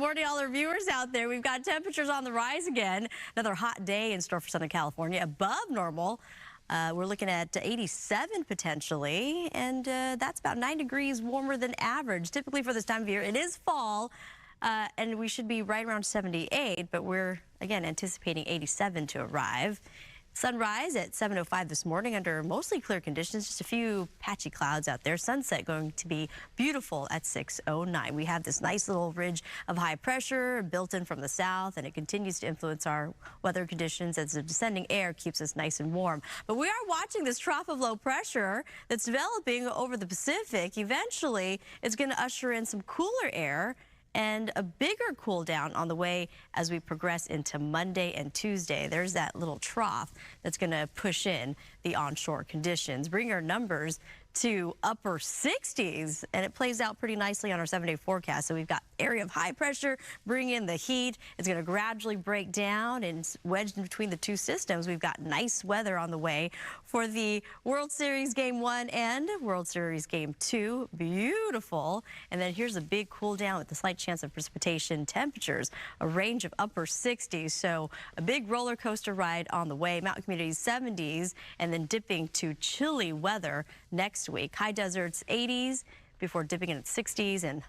morning, all our viewers out there. We've got temperatures on the rise again. Another hot day in store for Southern California, above normal. We're looking at 87 potentially, and that's about 9 degrees warmer than average. Typically for this time of year, it is fall, and we should be right around 78, but we're, again, anticipating 87 to arrive. Sunrise at 7:05 this morning under mostly clear conditions, just a few patchy clouds out there. Sunset going to be beautiful at 6:09. We have this nice little ridge of high pressure built in from the south, and it continues to influence our weather conditions as the descending air keeps us nice and warm. But we are watching this trough of low pressure that's developing over the Pacific. Eventually, it's going to usher in some cooler air and a bigger cool down on the way as we progress into Monday and Tuesday. There's that little trough that's going to push in the onshore conditions, bring our numbers to upper 60s, and it plays out pretty nicely on our 7-day forecast. So we've got area of high pressure, bring in the heat. It's going to gradually break down, and wedged in between the two systems, we've got nice weather on the way for the World Series Game 1 and World Series Game 2. Beautiful. And then here's a big cool down with a slight chance of precipitation. Temperatures, a range of upper 60s. So a big roller coaster ride on the way. Mountain communities 70s, and then dipping to chilly weather next week. High deserts 80s before dipping in at 60s, and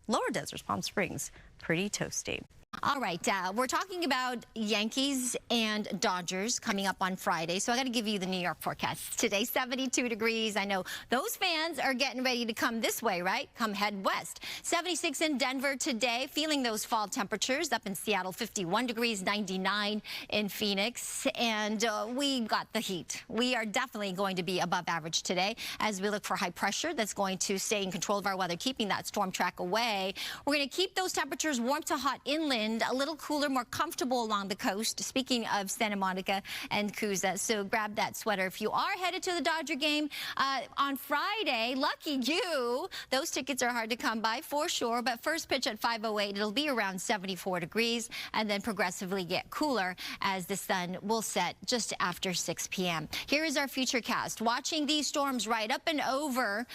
lower deserts, Palm Springs, pretty toasty. All right, we're talking about Yankees and Dodgers coming up on Friday, so I got to give you the New York forecast. Today, 72 degrees. I know those fans are getting ready to come this way, right? Come head west. 76 in Denver today, feeling those fall temperatures. Up in Seattle, 51 degrees, 99 in Phoenix, and we got the heat. We are definitely going to be above average today as we look for high pressure that's going to stay in control of our weather, keeping that storm track away. We're going to keep those temperatures warm to hot inland, a little cooler, more comfortable along the coast. Speaking of Santa Monica and Cusa, so grab that sweater if you are headed to the Dodger game on Friday. Lucky you. Those tickets are hard to come by for sure, but first pitch at 5:08, it'll be around 74 degrees and then progressively get cooler as the sun will set just after 6 p.m. Here is our future cast. Watching these storms right up and over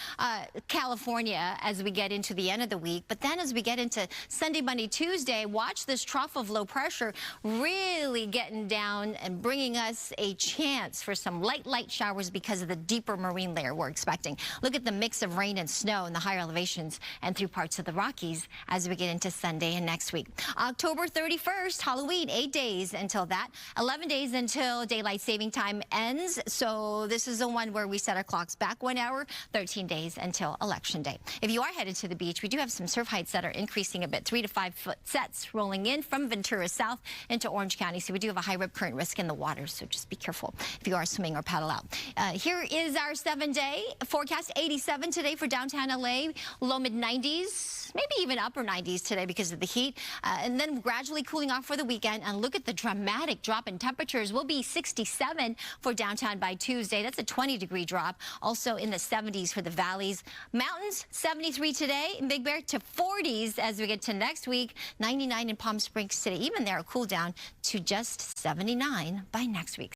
California as we get into the end of the week, but then as we get into Sunday, Monday, Tuesday, watch this trough of low pressure really getting down and bringing us a chance for some light showers because of the deeper marine layer we're expecting. Look at the mix of rain and snow in the higher elevations and through parts of the Rockies as we get into Sunday and next week. October 31st, Halloween, 8 days until that, 11 days until daylight saving time ends. So this is the one where we set our clocks back 1 hour, 13 days until Election Day. If you are headed to the beach, we do have some surf heights that are increasing a bit, 3 to 5 foot sets rolling in from Ventura South into Orange County. So we do have a high rip current risk in the water, so just be careful if you are swimming or paddle out. Here is our 7-day forecast. 87 today for downtown LA, low mid 90s, maybe even upper 90s today because of the heat, and then gradually cooling off for the weekend. And look at the dramatic drop in temperatures. We'll be 67 for downtown by Tuesday. That's a 20-degree drop. Also in the 70s for the valleys. Mountains, 73 today in Big Bear to 40s as we get to next week. 99 in Palm Springs today. Even there, a cool down to just 79 by next week.